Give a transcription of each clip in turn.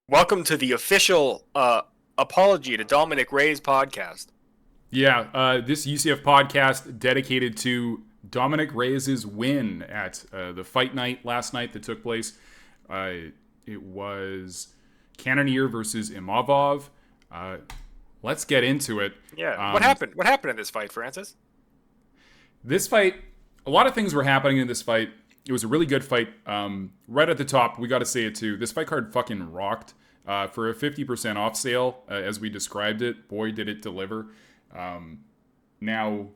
Welcome to the official apology to Dominick Reyes podcast. Yeah, this UCF podcast dedicated to Dominick Reyes' win at the fight night last night that took place. It was Cannonier versus Imovov. Let's get into it. Yeah, what happened? What happened in this fight, Francis? This fight, a lot of things were happening in this fight. It was a really good fight. Right at the top, we got to say it too. This fight card fucking rocked. For a 50% off sale, as we described it, boy, did it deliver. Now,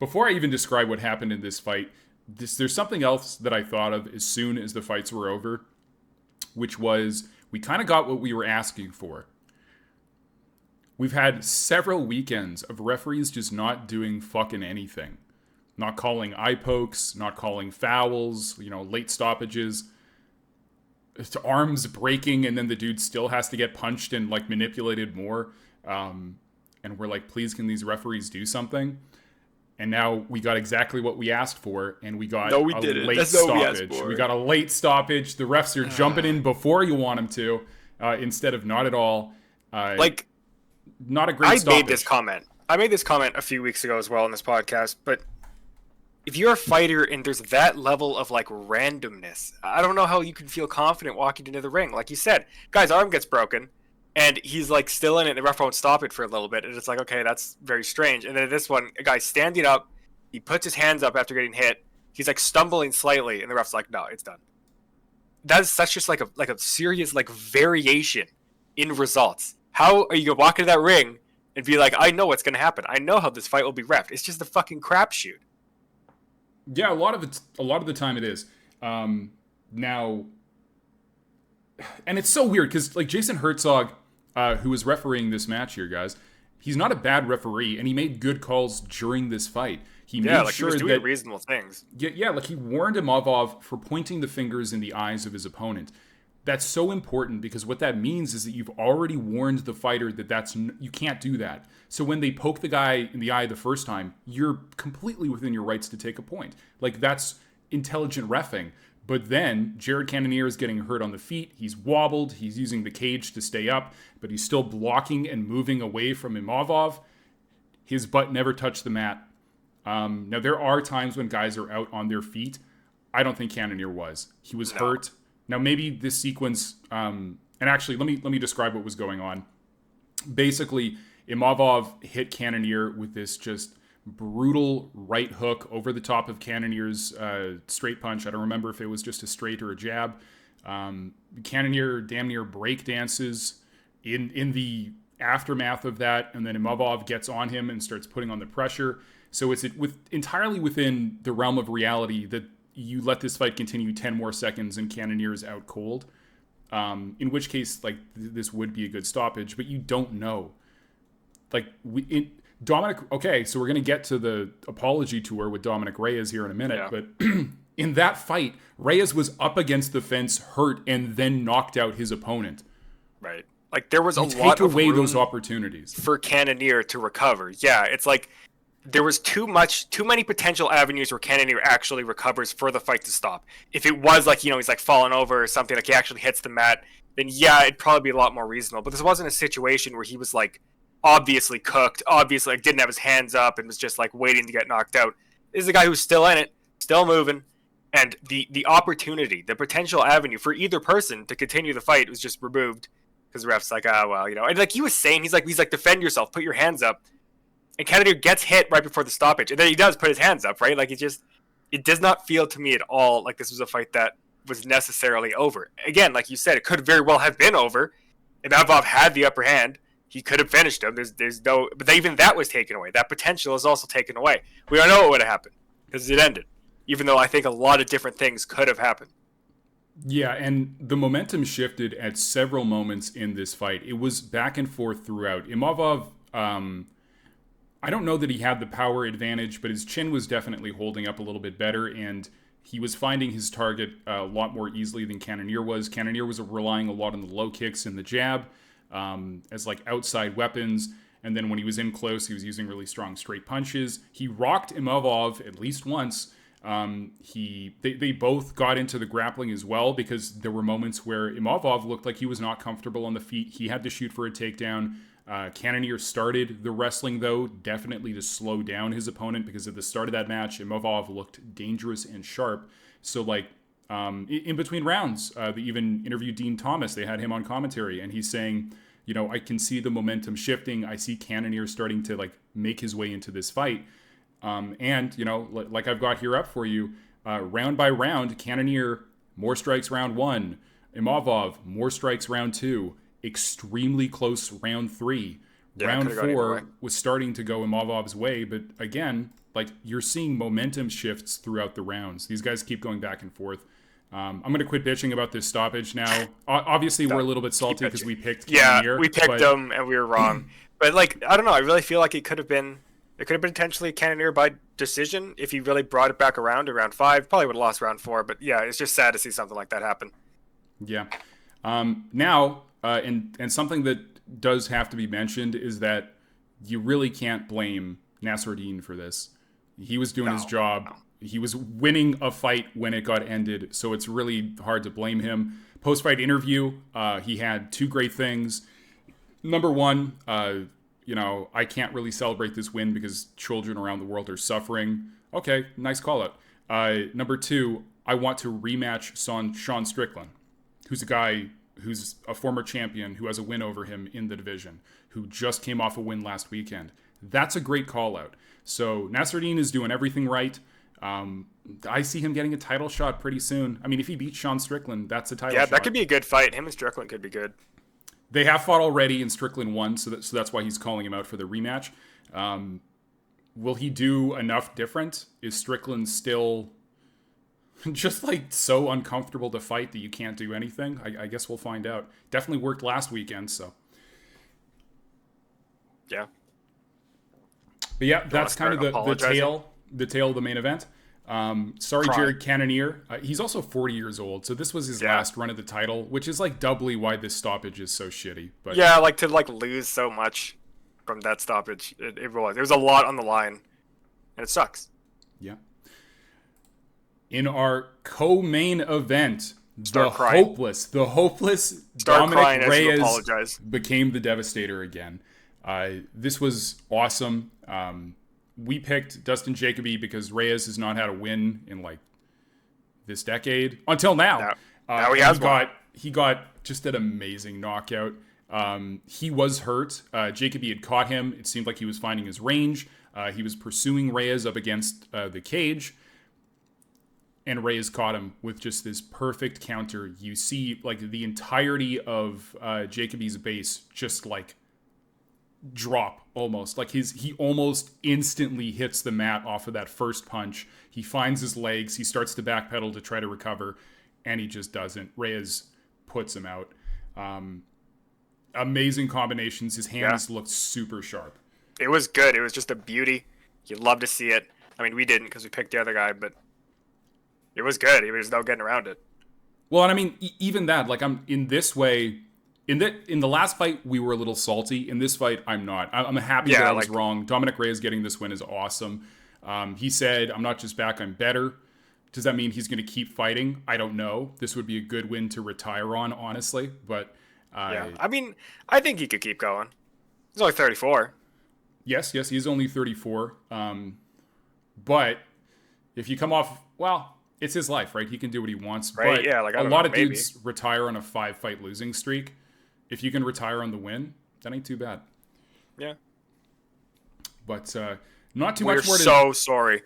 before I even describe what happened in this fight, there's something else that I thought of as soon as the fights were over, which was we kind of got what we were asking for. We've had several weekends of referees just not doing fucking anything. Not calling eye pokes, not calling fouls, late stoppages. It's arms breaking, and then the dude still has to get punched and manipulated more. And we're like, please, can these referees do something? And now we got exactly what we asked for, and we got No, we a didn't. late That's not what we asked stoppage. for. We got a late stoppage. The refs are jumping in before you want them to, instead of not at all. Not a great stoppage. I made this comment a few weeks ago as well in this podcast, but if you're a fighter and there's that level of randomness, I don't know how you can feel confident walking into the ring. Like you said, guy's arm gets broken and he's still in it and the ref won't stop it for a little bit. And it's okay, that's very strange. And then this one, a guy's standing up, he puts his hands up after getting hit. He's stumbling slightly and the ref's no, it's done. That's just like a serious variation in results. How are you going to walk into that ring and be I know what's going to happen. I know how this fight will be reffed. It's just a fucking crapshoot. Yeah, a lot of the time it is. Now, and it's so weird because Jason Herzog, who was refereeing this match here, guys, he's not a bad referee, and he made good calls during this fight. He made sure he was doing that reasonable things. Yeah, he warned Imovov for pointing the fingers in the eyes of his opponent. That's so important because what that means is that you've already warned the fighter that you can't do that. So when they poke the guy in the eye the first time, you're completely within your rights to take a point. That's intelligent reffing. But then Jared Cannonier is getting hurt on the feet. He's wobbled. He's using the cage to stay up, but he's still blocking and moving away from Imovov. His butt never touched the mat. Now, there are times when guys are out on their feet. I don't think Cannonier was. He was hurt. Now, maybe this sequence, and actually, let me describe what was going on. Basically, Imovov hit Cannonier with this just brutal right hook over the top of Cannonier's straight punch. I don't remember if it was just a straight or a jab. Cannonier damn near break dances in the aftermath of that, and then Imovov gets on him and starts putting on the pressure. So it's entirely within the realm of reality that you let this fight continue 10 more seconds and Cannonier is out cold. In which case, this would be a good stoppage, but you don't know. Dominick, okay, so we're going to get to the apology tour with Dominick Reyes here in a minute, but in that fight, Reyes was up against the fence, hurt, and then knocked out his opponent. Right. There was a lot of room. Take away those opportunities for Cannonier to recover. Yeah, it's there was too many potential avenues where Cannonier actually recovers for the fight to stop. If it was he's falling over or something, he actually hits the mat, then yeah, it'd probably be a lot more reasonable. But this wasn't a situation where he was obviously cooked, obviously didn't have his hands up and was just waiting to get knocked out. This is a guy who's still in it, still moving, and the opportunity, the potential avenue for either person to continue the fight was just removed because the ref's and he was saying, he's defend yourself, put your hands up. And Cannonier gets hit right before the stoppage. And then he does put his hands up, right? It does not feel to me at all like this was a fight that was necessarily over. Again, like you said, it could very well have been over. If Imovov had the upper hand, he could have finished him. There's no, but even that was taken away. That potential is also taken away. We don't know what would have happened because it ended. Even though I think a lot of different things could have happened. Yeah, and the momentum shifted at several moments in this fight. It was back and forth throughout. Imovov, I don't know that he had the power advantage, but his chin was definitely holding up a little bit better, and he was finding his target a lot more easily than Cannonier was. Cannonier was relying a lot on the low kicks and the jab as outside weapons, and then when he was in close, he was using really strong straight punches. He rocked Imovov at least once, They both got into the grappling as well, because there were moments where Imovov looked like he was not comfortable on the feet. He had to shoot for a takedown. Cannonier started the wrestling, though, definitely to slow down his opponent, because at the start of that match, Imovov looked dangerous and sharp. So, like, in between rounds, they even interviewed Dean Thomas. They had him on commentary, and he's saying, you know, I can see the momentum shifting. I see Cannonier starting to, like, make his way into this fight. And, you know, like I've got here up for you, round by round, Cannonier, more strikes round 1. Imovov, more strikes round 2. Extremely close round 3. Yeah, round 4 was starting to go Imovov's way, but again, like, you're seeing momentum shifts throughout the rounds. These guys keep going back and forth. I'm going to quit bitching about this stoppage now. Obviously, we're a little bit salty because we picked Cannonier. Yeah, we picked him and we were wrong. But, like, I don't know. I really feel like it could have been potentially Cannonier by decision if he really brought it back around to round 5. Probably would have lost round 4. But, yeah, it's just sad to see something like that happen. Yeah. Now, and something that does have to be mentioned is that you really can't blame Nasruddin for this. He was doing his job. No. He was winning a fight when it got ended, so it's really hard to blame him. Post-fight interview, he had 2 great things. Number 1, you know, I can't really celebrate this win because children around the world are suffering. Okay, nice call out. Number 2, I want to rematch Sean Strickland, who's a guy who's a former champion who has a win over him in the division, who just came off a win last weekend. That's a great call out. So Nasruddin is doing everything right. I see him getting a title shot pretty soon. I mean, if he beats Sean Strickland, that's a title shot. Yeah, that could be a good fight. Him and Strickland could be good. They have fought already, and Strickland won, so that's why he's calling him out for the rematch. Will he do enough different? Is Strickland still just, like, so uncomfortable to fight that you can't do anything? I guess we'll find out. Definitely worked last weekend, so. Yeah. But yeah, that's kind of the tail of the main event. Sorry, Jared Cannonier. He's also 40 years old, so this was his last run at the title, which is, like, doubly why this stoppage is so shitty. But yeah, like, to, like, lose so much from that stoppage, it was. There was a lot on the line, and it sucks. Yeah. In our co-main event, the hopeless Dominick Reyes became the Devastator again. This was awesome. We picked Dustin Jacoby because Reyes has not had a win in, like, this decade until now. Now he got just an amazing knockout. He was hurt. Jacoby had caught him. It seemed like he was finding his range. He was pursuing Reyes up against the cage, and Reyes caught him with just this perfect counter. You see, like, the entirety of Jacoby's base just, like, drop almost. Like, he almost instantly hits the mat off of that first punch. He finds his legs. He starts to backpedal to try to recover, and he just doesn't. Reyes puts him out. Amazing combinations. His hands looked super sharp. It was good. It was just a beauty. You'd love to see it. I mean, we didn't because we picked the other guy, but it was good. It was no getting around it. Well, and I mean, even that, like, I'm in this way. In the last fight, we were a little salty. In this fight, I'm not. I'm happy that I was wrong. Dominick Reyes getting this win is awesome. He said, I'm not just back, I'm better. Does that mean he's going to keep fighting? I don't know. This would be a good win to retire on, honestly. But I mean, I think he could keep going. He's only 34. Yes, he's only 34. But if you come off, well, it's his life, right? He can do what he wants. Right, but yeah, like, a lot of dudes retire on a 5-fight losing streak. If you can retire on the win, that ain't too bad. Yeah. But not too much more to... We're so sorry.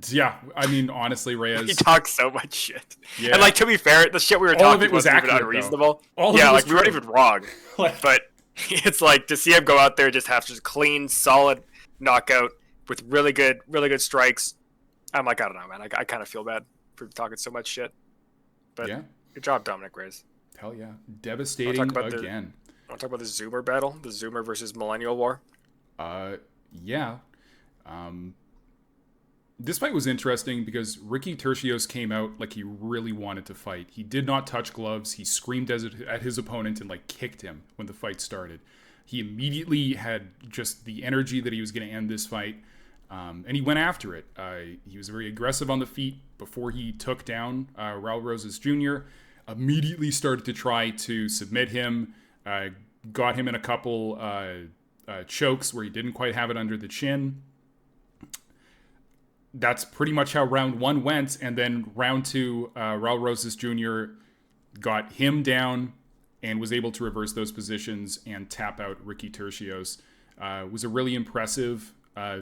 Yeah, I mean, honestly, Reyes... He talks so much shit. Yeah. And, like, to be fair, the shit we were talking was wasn't accurate, even unreasonable. We weren't even wrong. But it's like, to see him go out there just have just clean, solid knockout with really good strikes. I'm like, I don't know, man. I kind of feel bad for talking so much shit. But good job, Dominick Reyes. Hell yeah. Devastating again. Want to talk about the Zoomer battle? The Zoomer versus Millennial War? Yeah. This fight was interesting because Ricky Tercios came out like he really wanted to fight. He did not touch gloves. He screamed at his opponent and, like, kicked him when the fight started. He immediately had just the energy that he was going to end this fight. And he went after it. He was very aggressive on the feet before he took down Raul Rosas Jr., immediately started to try to submit him, got him in a couple chokes where he didn't quite have it under the chin. That's pretty much how round 1 went. And then round 2, Raul Rosas Jr. got him down and was able to reverse those positions and tap out Ricky Tercios. It was a really impressive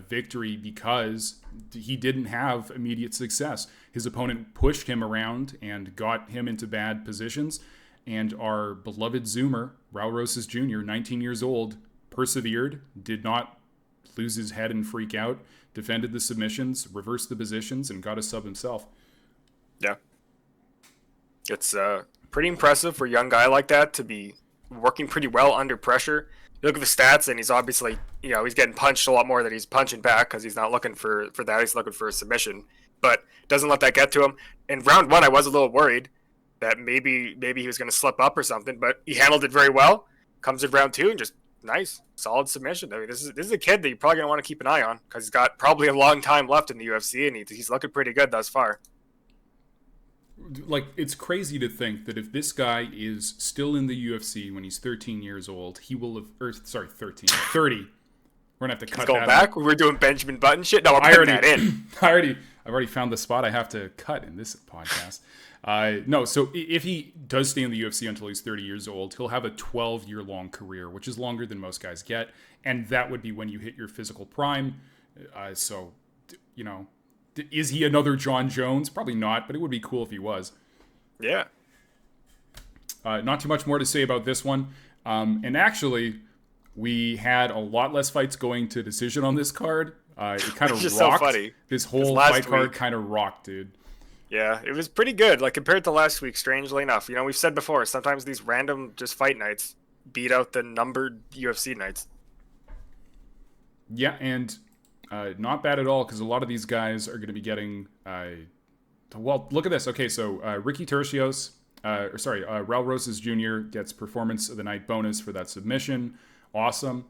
victory because he didn't have immediate success. His opponent pushed him around and got him into bad positions. And our beloved Zoomer, Raul Rosas Jr., 19 years old, persevered, did not lose his head and freak out, defended the submissions, reversed the positions, and got a sub himself. Yeah. It's pretty impressive for a young guy like that to be working pretty well under pressure. You look at the stats, and he's obviously, he's getting punched a lot more than he's punching back because he's not looking for that. He's looking for a submission, but doesn't let that get to him. In round 1, I was a little worried that maybe he was going to slip up or something, but he handled it very well. Comes in round 2 and just nice, solid submission. I mean, this is a kid that you're probably going to want to keep an eye on because he's got probably a long time left in the UFC, and he's looking pretty good thus far. Like, it's crazy to think that if this guy is still in the UFC when he's 13 years old, he will have, 30. We're going to have to cut that. Going back? We're doing Benjamin Button shit? No, we're putting that in. I've already found the spot I have to cut in this podcast. No, so if he does stay in the UFC until he's 30 years old, he'll have a 12-year-long career, which is longer than most guys get, and that would be when you hit your physical prime. Is he another John Jones? Probably not, but it would be cool if he was. Yeah. Not too much more to say about this one. And actually, we had a lot less fights going to decision on this card. It kind of rocked. So funny. This whole fight card kind of rocked, dude. Yeah, it was pretty good. Like, compared to last week, strangely enough. We've said before, sometimes these random just fight nights beat out the numbered UFC nights. Yeah, and not bad at all, because a lot of these guys are going to be getting... well, look at this. Okay, so Ricky Tercios... Raul Rosas Jr. gets Performance of the Night bonus for that submission. Awesome.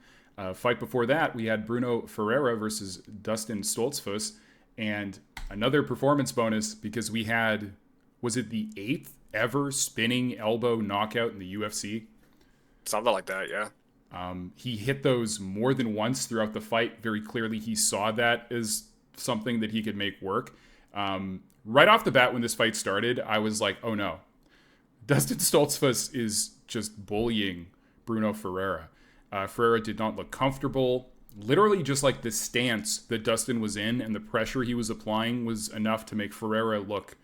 Fight before that, we had Bruno Ferreira versus Dustin Stoltzfus, and another performance bonus because we had, was it the 8th ever spinning elbow knockout in the UFC? Something like that, yeah. He hit those more than once throughout the fight. Very clearly, he saw that as something that he could make work. Right off the bat, when this fight started, I was like, oh no. Dustin Stoltzfus is just bullying Bruno Ferreira. Ferreira did not look comfortable. Literally just like the stance that Dustin was in and the pressure he was applying was enough to make Ferreira look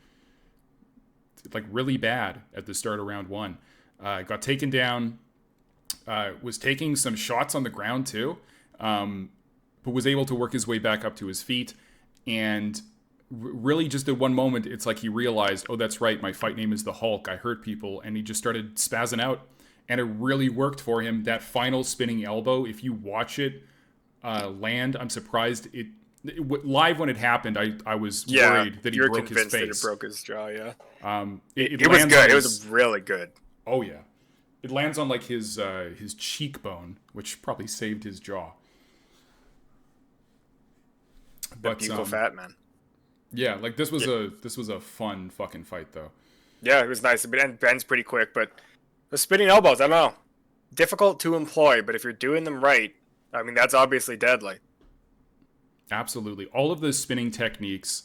like really bad at the start of round 1. Got taken down, was taking some shots on the ground too, but was able to work his way back up to his feet. And really just at one moment, it's like he realized, oh, that's right, my fight name is the Hulk. I hurt people. And he just started spazzing out. And it really worked for him. That final spinning elbow, if you watch it land, I'm surprised live when it happened, I was worried that he broke his face. That it broke his jaw, yeah. It was good. It was really good. Oh, yeah. It lands on like his cheekbone, which probably saved his jaw. But buccal fat, man. Yeah, like this was a fun fucking fight though. Yeah, it was nice. It bends pretty quick, but the spinning elbows, I don't know. Difficult to employ, but if you're doing them right, I mean, that's obviously deadly. Absolutely. All of those spinning techniques,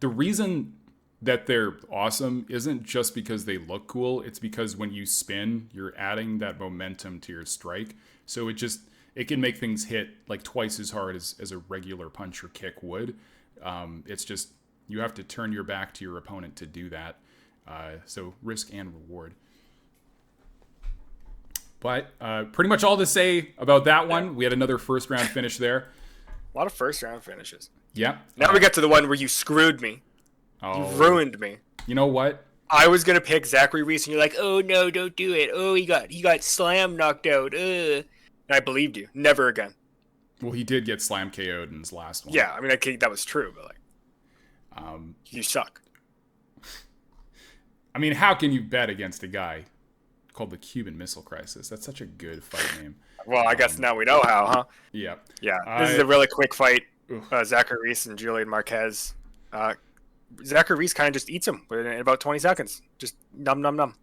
the reason that they're awesome isn't just because they look cool. It's because when you spin, you're adding that momentum to your strike. So it can make things hit like twice as hard as a regular punch or kick would. It's just, you have to turn your back to your opponent to do that. So risk and reward. But pretty much all to say about that one. Yeah. We had another first round finish there. A lot of first round finishes. Yeah. Now we get to the one where you screwed me. Oh. You ruined me. You know what? I was gonna pick Zachary Reyes, and you're like, "Oh no, don't do it. Oh, he got slam knocked out." And I believed you. Never again. Well, he did get slam KO'd in his last one. Yeah, I mean, that was true, but like, you suck. I mean, how can you bet against a guy called the Cuban Missile Crisis? That's such a good fight name. Well, I guess now we know how, huh? Yeah. Yeah. This is a really quick fight. Zachary Reese and Julian Marquez. Zachary Reese kind of just eats him in about 20 seconds. Just num.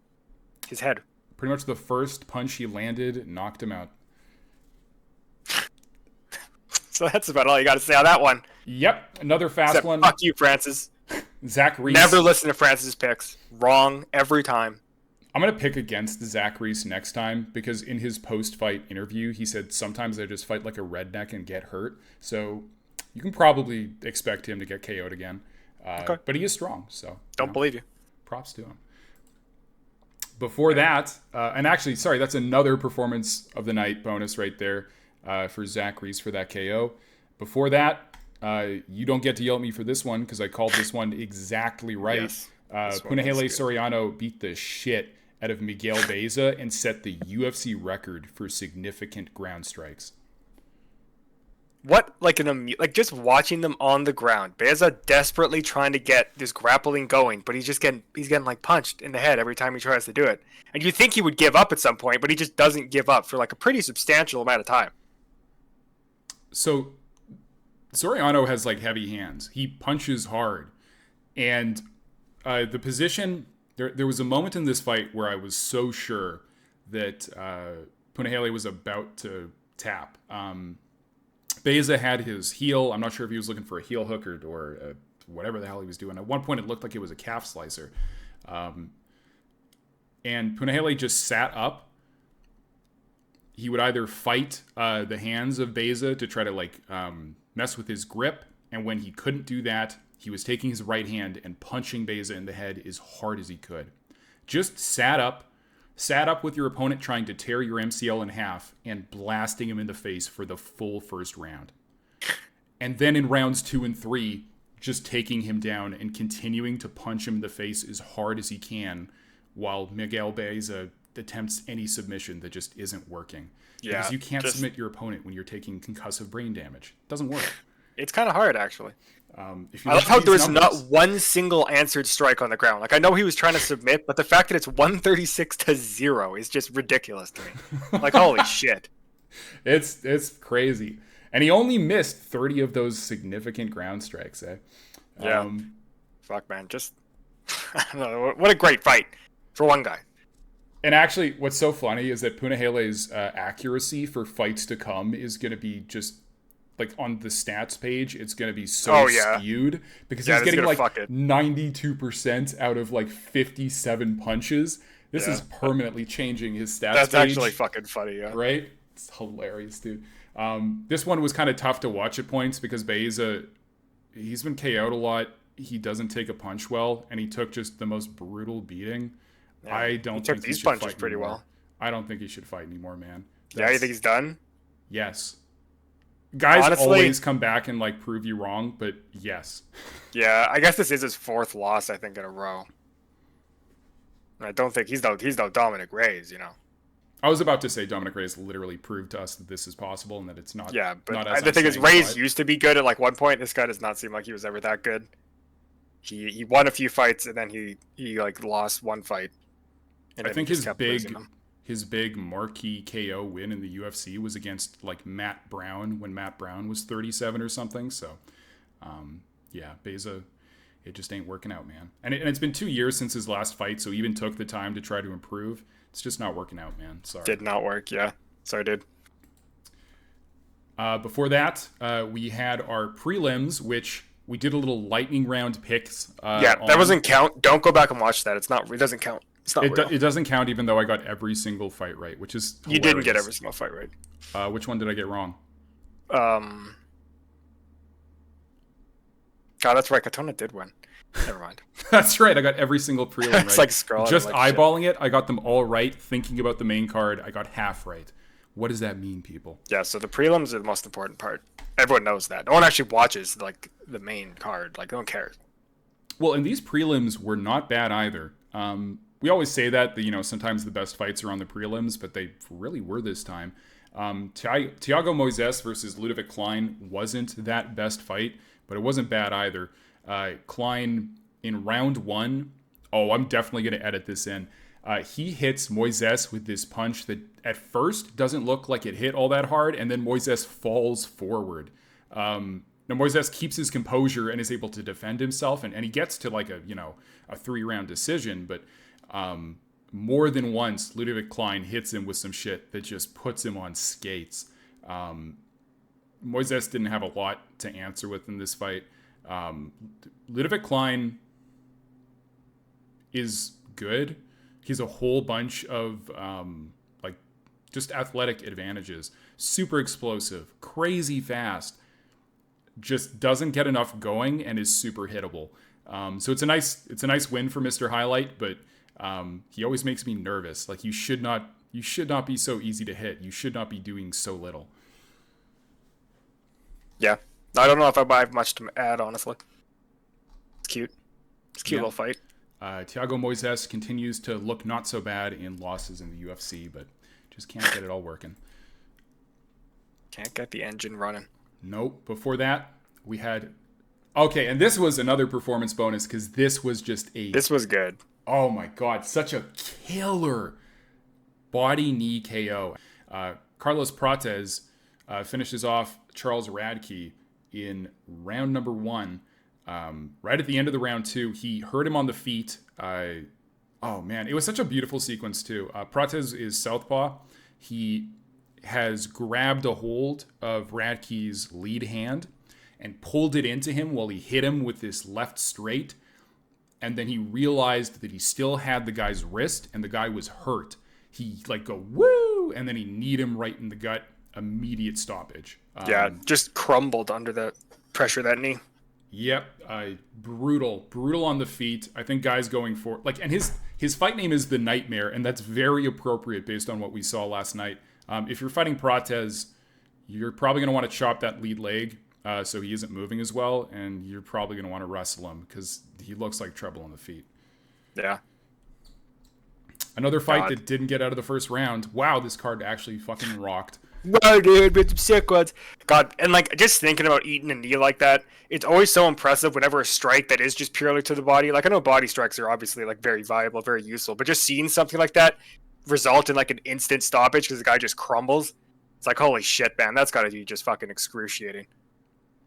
His head. Pretty much the first punch he landed knocked him out. So that's about all you got to say on that one. Yep, another fast Except, one. fuck you, Francis. Zach Reese. Never listen to Francis' picks. Wrong every time. I'm going to pick against Zach Reese next time because in his post-fight interview, he said sometimes I just fight like a redneck and get hurt. So you can probably expect him to get KO'd again. Okay. But he is strong, so... Don't believe you. Props to him. Before that, and actually, sorry, that's another performance of the night bonus right there for Zach Reese for that KO. Before that, you don't get to yell at me for this one because I called this one exactly right. Yes, Punahele Soriano beat the shit out of Miguel Beza and set the UFC record for significant ground strikes. What, like just watching them on the ground. Beza desperately trying to get this grappling going, but he's getting like punched in the head every time he tries to do it. And you think he would give up at some point, but he just doesn't give up for like a pretty substantial amount of time. So Soriano has like heavy hands. He punches hard. And the position, there was a moment in this fight where I was so sure that Punahele was about to tap. Beza had his heel. I'm not sure if he was looking for a heel hook or whatever the hell he was doing. At one point, it looked like it was a calf slicer. And Punahele just sat up. He would either fight the hands of Beza to try to mess with his grip. And when he couldn't do that, he was taking his right hand and punching Beza in the head as hard as he could. Just sat up with your opponent trying to tear your MCL in half and blasting him in the face for the full first round. And then in rounds 2 and 3, just taking him down and continuing to punch him in the face as hard as he can while Miguel Beza attempts any submission that just isn't working. Yeah, because you can't submit your opponent when you're taking concussive brain damage. It doesn't work. It's kind of hard, actually. If you I love how there's numbers, not one single answered strike on the ground. Like, I know he was trying to submit, but the fact that it's 136-0 is just ridiculous to me. Like, holy shit. It's crazy. And he only missed 30 of those significant ground strikes, eh? Yeah. Fuck, man. Just, I don't know. What a great fight for one guy. And actually, what's so funny is that Punahele's accuracy for fights to come is going to be just, like, on the stats page, it's going to be so skewed because he's getting, like, 92% out of, like, 57 punches. This is permanently changing his stats That's page. actually fucking funny, yeah. Right? It's hilarious, dude. This one was kind of tough to watch at points because Beza, he's been KO'd a lot. He doesn't take a punch well, and he took just the most brutal beating. Yeah, I don't think he should fight anymore. Pretty well. I don't think he should fight anymore, man. You think he's done? Yes. Guys honestly, always come back and like prove you wrong, but yes. Yeah, I guess this is his 4th loss, I think, in a row. I don't think he's no Dominick Reyes, you know. I was about to say Dominick Reyes literally proved to us that this is possible and that it's not. Yeah, but not the thing is, Reyes used to be good at like one point. This guy does not seem like he was ever that good. He won a few fights and then he like lost one fight. I think his big marquee KO win in the UFC was against like Matt Brown when Matt Brown was 37 or something. So, yeah, Beza, it just ain't working out, man. And it's been 2 years since his last fight, so he even took the time to try to improve. It's just not working out, man. Sorry. Did not work, yeah. Sorry, dude. Before that, we had our prelims, which we did a little lightning round picks. That doesn't count. Don't go back and watch that. It doesn't count. It's not real. It doesn't count, even though I got every single fight right, which is hilarious. You didn't get every single fight right. Which one did I get wrong? God, that's right. Katona did win. Never mind. That's right. I got every single prelim right. It's like scrolling. Just like eyeballing it, I got them all right. Thinking about the main card, I got half right. What does that mean, people? Yeah, so the prelims are the most important part. Everyone knows that. No one actually watches like the main card. Like, no one cares. Well, and these prelims were not bad either. We always say that, sometimes the best fights are on the prelims, but they really were this time. Thiago Moises versus Ludovic Klein wasn't that best fight, but it wasn't bad either. Klein in round 1, I'm definitely going to edit this in. He hits Moises with this punch that at first doesn't look like it hit all that hard, and then Moises falls forward. Now Moises keeps his composure and is able to defend himself, and he gets to like a 3-round decision, but more than once Ludovic Klein hits him with some shit that just puts him on skates. Moises didn't have a lot to answer with in this fight. Ludovic Klein is good. He's a whole bunch of just athletic advantages. Super explosive, crazy fast. Just doesn't get enough going and is super hittable. So it's a nice win for Mr. Highlight, but he always makes me nervous. Like you should not be so easy to hit. You should not be doing so little. Yeah. I don't know if I have much to add, honestly. It's cute. It's a cute little fight. Thiago Moises continues to look not so bad in losses in the UFC, but just can't get it all working. Can't get the engine running. Nope. Before that, we had... Okay, and this was another performance bonus because this was just a... This was good. Oh my god, such a killer body knee KO. Carlos Prates finishes off Charles Radke in round number 1. Right at the end of the round 2, he hurt him on the feet. Oh man, it was such a beautiful sequence too. Prates is southpaw. He has grabbed a hold of Radke's lead hand and pulled it into him while he hit him with this left straight. And then he realized that he still had the guy's wrist and the guy was hurt. He go, woo! And then he kneed him right in the gut. Immediate stoppage. Just crumbled under the pressure of that knee. Yep. Brutal on the feet. I think guys going for... and his fight name is The Nightmare, and that's very appropriate based on what we saw last night. If you're fighting Prates, you're probably going to want to chop that lead leg so he isn't moving as well, and you're probably going to want to wrestle him because he looks like trouble on the feet. Yeah. Another fight that didn't get out of the first round. Wow, this card actually fucking rocked. Wow, dude, with some sick ones. God, and just thinking about eating a knee like that, it's always so impressive whenever a strike that is just purely to the body. I know body strikes are obviously very viable, very useful, but just seeing something like that result in an instant stoppage because the guy just crumbles, it's holy shit, man, that's got to be just fucking excruciating.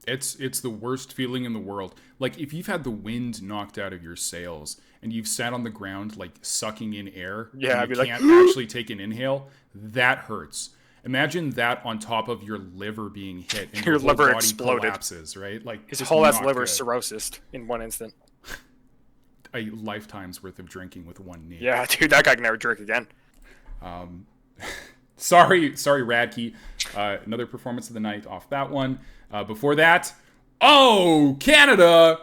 It's the worst feeling in the world. If you've had the wind knocked out of your sails and you've sat on the ground sucking in air, yeah, and you can't actually take an inhale, that hurts. Imagine that on top of your liver being hit and your liver body exploded. Collapses, right? His whole ass liver cirrhosis in one instant. A lifetime's worth of drinking with one knee. Yeah, dude, that guy can never drink again. Sorry, Radke. Another performance of the night off that one. Before that, Canada!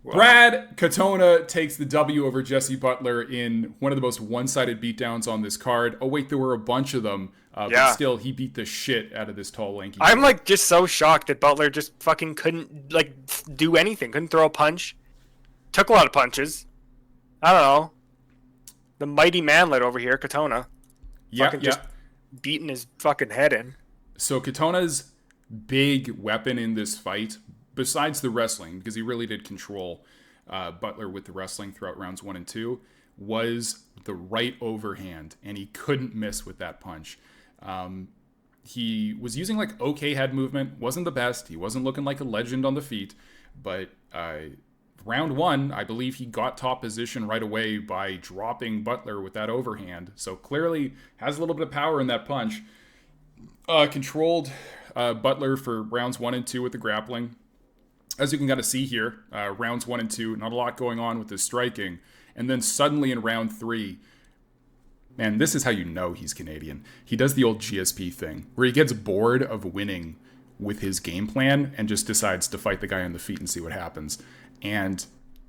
Wow. Brad Katona takes the W over Jesse Butler in one of the most one-sided beatdowns on this card. Oh, wait, there were a bunch of them. But still, he beat the shit out of this tall, lanky guy. I'm, just so shocked that Butler just fucking couldn't, do anything. Couldn't throw a punch. Took a lot of punches. I don't know. The mighty manlet over here, Katona. Just beating his fucking head in. So Katona's big weapon in this fight, besides the wrestling, because he really did control Butler with the wrestling throughout rounds 1 and 2, was the right overhand, and he couldn't miss with that punch. He was using okay head movement, wasn't the best. He wasn't looking like a legend on the feet, but round 1, I believe he got top position right away by dropping Butler with that overhand. So clearly has a little bit of power in that punch. Controlled Butler for rounds 1 and 2 with the grappling. As you can kind of see here, rounds 1 and 2, not a lot going on with the striking. And then suddenly in round 3, man, this is how you know he's Canadian. He does the old GSP thing, where he gets bored of winning with his game plan and just decides to fight the guy on the feet and see what happens. And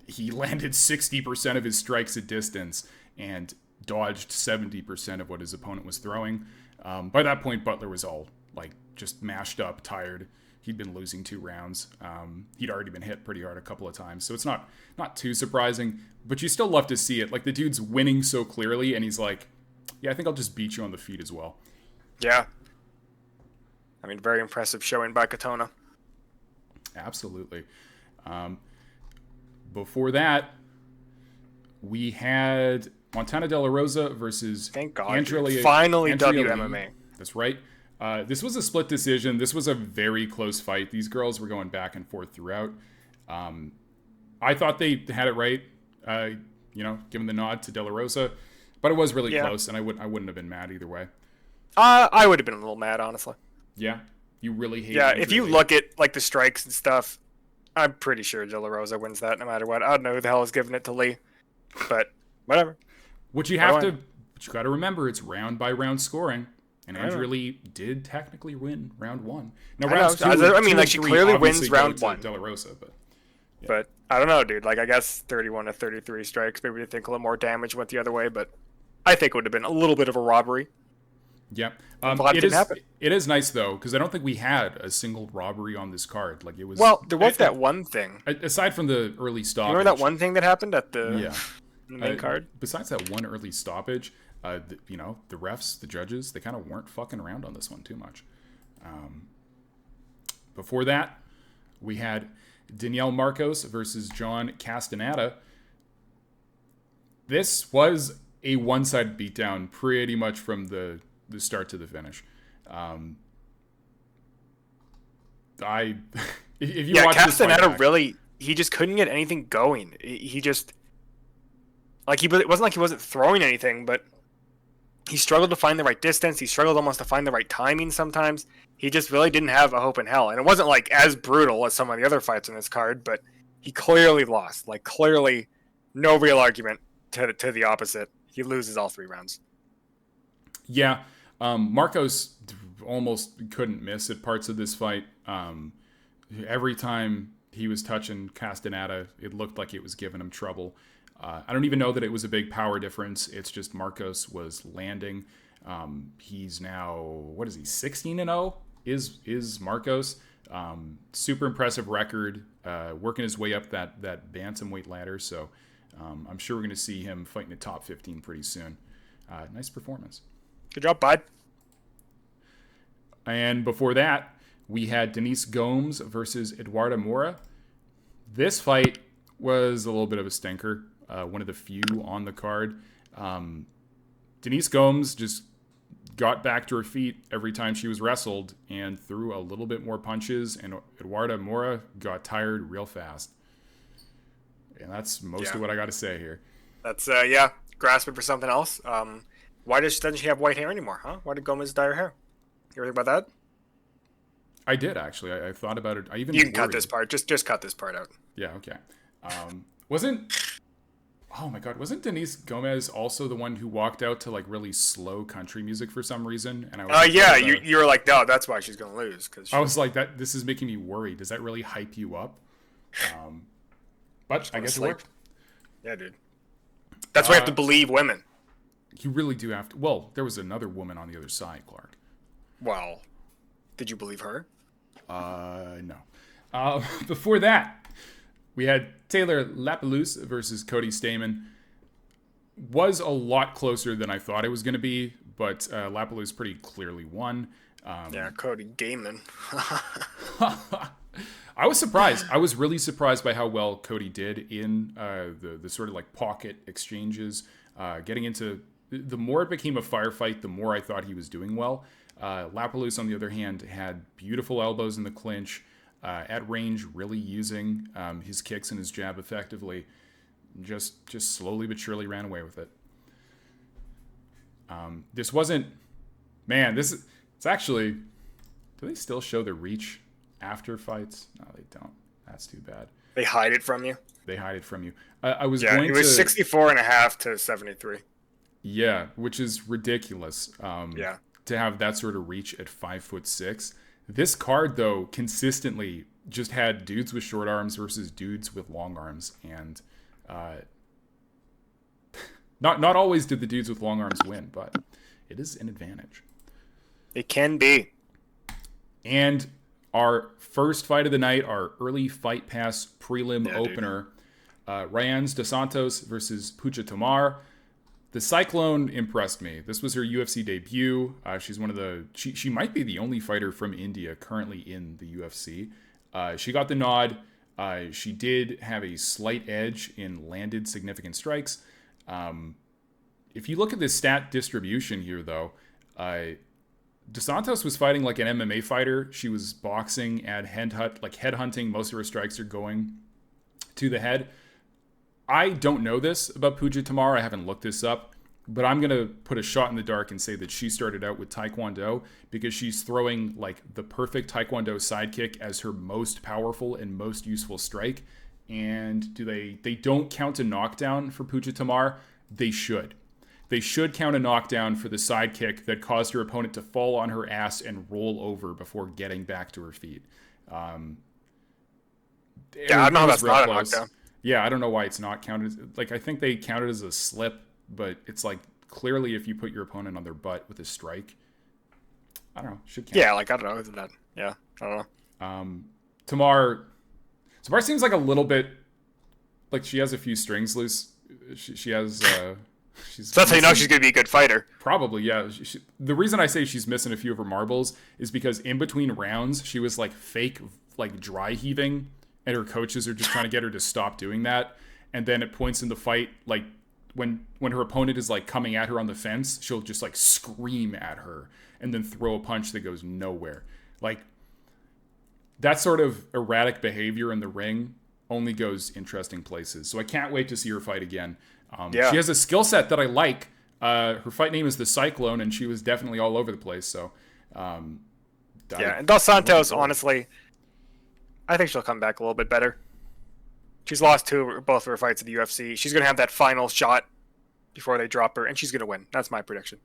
he landed 60% of his strikes at distance and dodged 70% of what his opponent was throwing. By that point, Butler was all just mashed up, tired. He'd been losing 2 rounds. He'd already been hit pretty hard a couple of times. So it's not too surprising, but you still love to see it. The dude's winning so clearly, and he's yeah, I think I'll just beat you on the feet as well. Yeah. Very impressive showing by Katona. Absolutely. Before that, we had Montana De La Rosa versus Thank God. Andrea Finally Andrea WMMA. That's right. This was a split decision. This was a very close fight. These girls were going back and forth throughout. I thought they had it right, giving the nod to De La Rosa, but it was really close, and I wouldn't have been mad either way. I would have been a little mad, honestly. Yeah, you really hate. Yeah, if you look at like the strikes and stuff, I'm pretty sure De La Rosa wins that no matter what. I don't know who the hell is giving it to Lee, but whatever. What you got to remember, it's round by round scoring. And Andrea Lee did technically win round 1. Now, round 2, she clearly wins round 1. De La Rosa, but I don't know, dude. Like, I guess 31 to 33 strikes. Maybe they think a little more damage went the other way, but I think it would have been a little bit of a robbery. Yeah, happen. It is nice though, because I don't think we had a single robbery on this card. Like it was. Well, there was that one thing. Aside from the early stoppage. You remember that one thing that happened at the main card? Besides that one early stoppage. The refs, the judges, they kind of weren't fucking around on this one too much. Before that, we had Danielle Marcos versus John Castaneda. This was a one-sided beatdown pretty much from the start to the finish. If you watch Castaneda really, he just couldn't get anything going. He just, it wasn't like he wasn't throwing anything, but he struggled to find the right distance. He struggled almost to find the right timing sometimes. He just really didn't have a hope in hell. And it wasn't like as brutal as some of the other fights in this card, but he clearly lost. Like, clearly no real argument to the opposite. He loses all 3 rounds. Yeah. Marcos almost couldn't miss at parts of this fight. Every time he was touching Castaneda, it looked like it was giving him trouble. I don't even know that it was a big power difference. It's just Marcos was landing. He's now, 16-0 is Marcos. Super impressive record, working his way up that bantamweight ladder. So I'm sure we're going to see him fighting the top 15 pretty soon. Nice performance. Good job, bud. And before that, we had Denise Gomes versus Eduarda Moura. This fight was a little bit of a stinker. One of the few on the card. Denise Gomes just got back to her feet every time she was wrestled and threw a little bit more punches, and Eduarda Moura got tired real fast. And that's most of what I got to say here. That's, grasping for something else. Why doesn't she have white hair anymore, huh? Why did Gomez dye her hair? You ever think about that? I did, actually. I thought about it. You can cut this part. Just cut this part out. Yeah, okay. Oh my God, wasn't Denise Gomez also the one who walked out to like really slow country music for some reason? And I was you were like, no, that's why she's gonna lose. I was like, this is making me worried. Does that really hype you up? But I guess it worked. Yeah, dude. That's why you have to believe women. You really do have to. Well, there was another woman on the other side, Clark. Well, did you believe her? No. Before that, we had Taylor Lapalus versus Cody Stamen. Was a lot closer than I thought it was going to be, but Lapalus pretty clearly won. Cody Gaiman. I was surprised. I was really surprised by how well Cody did in the sort of like pocket exchanges. Getting into the more it became a firefight, the more I thought he was doing well. Lapalus, on the other hand, had beautiful elbows in the clinch. At range, really using his kicks and his jab effectively. Just slowly but surely ran away with it. This wasn't... Man, it's actually... Do they still show the reach after fights? No, they don't. That's too bad. They hide it from you? They hide it from you. I was going to... it was 64.5 to 73. Yeah, which is ridiculous. To have that sort of reach at 5'6". This card, though, consistently just had dudes with short arms versus dudes with long arms, and not always did the dudes with long arms win, but it is an advantage. It can be. And our first fight of the night, our early Fight Pass prelim opener, Reyes dos Santos versus Puja Tomar. The Cyclone impressed me. This was her UFC debut. She's one of the... She might be the only fighter from India currently in the UFC. She got the nod. She did have a slight edge in landed significant strikes. If you look at the stat distribution here, though, DeSantos was fighting like an MMA fighter. She was boxing and headhunting. Most of her strikes are going to the head. I don't know this about Pooja Tamar. I haven't looked this up, but I'm going to put a shot in the dark and say that she started out with Taekwondo because she's throwing like the perfect Taekwondo sidekick as her most powerful and most useful strike. And they don't count a knockdown for Pooja Tamar? They should. They should count a knockdown for the sidekick that caused her opponent to fall on her ass and roll over before getting back to her feet. Yeah, I don't know how that's not a knockdown. Yeah, I don't know why it's not counted. Like, I think they count it as a slip, but it's like clearly if you put your opponent on their butt with a strike, I don't know, should count. Yeah, like, I don't know. Isn't that? Yeah, I don't know. Tamar seems like a little bit like she has a few strings loose. She has. So that's how you know she's going to be a good fighter. Probably, yeah. The reason I say she's missing a few of her marbles is because in between rounds, she was like fake, like dry heaving, and her coaches are just trying to get her to stop doing that. And then at points in the fight, like when her opponent is like coming at her on the fence, she'll just like scream at her and then throw a punch that goes nowhere. Like that sort of erratic behavior in the ring only goes interesting places. So I can't wait to see her fight again. She has a skill set that I like. Her fight name is the Cyclone, and she was definitely all over the place. So, and Dos Santos, honestly, I think she'll come back a little bit better. She's lost both of her fights at the UFC. She's going to have that final shot before they drop her, and she's going to win. That's my prediction.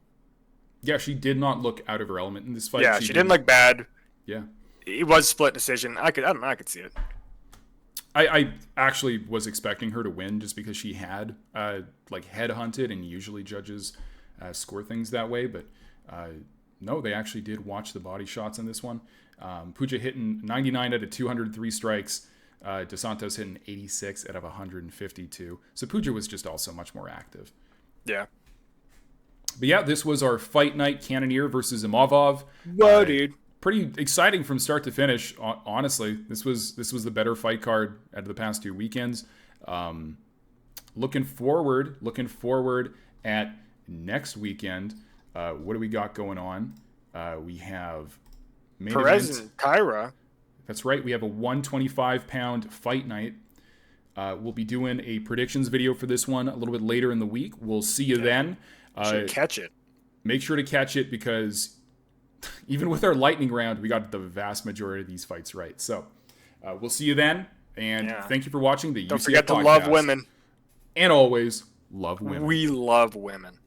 Yeah, she did not look out of her element in this fight. Yeah, she didn't look bad. Yeah, it was split decision. I don't know. I could see it. I actually was expecting her to win just because she had like headhunted, and usually judges score things that way. But no, they actually did watch the body shots in this one. Pooja hitting 99 out of 203 strikes. DeSantos hitting 86 out of 152. So Pooja was just also much more active. Yeah. But yeah, this was our Fight Night Cannonier versus Imovov. Whoa, dude. Pretty exciting from start to finish. Honestly, this was the better fight card out of the past 2 weekends. Looking forward at next weekend. What do we got going on? We have Perez and Kyra. That's right. We have a 125-pound fight night. We'll be doing a predictions video for this one a little bit later in the week. We'll see you then. Should catch it. Make sure to catch it because even with our lightning round, we got the vast majority of these fights right. So we'll see you then. And thank you for watching the UCF podcast. Don't forget to love women. And always love women. We love women.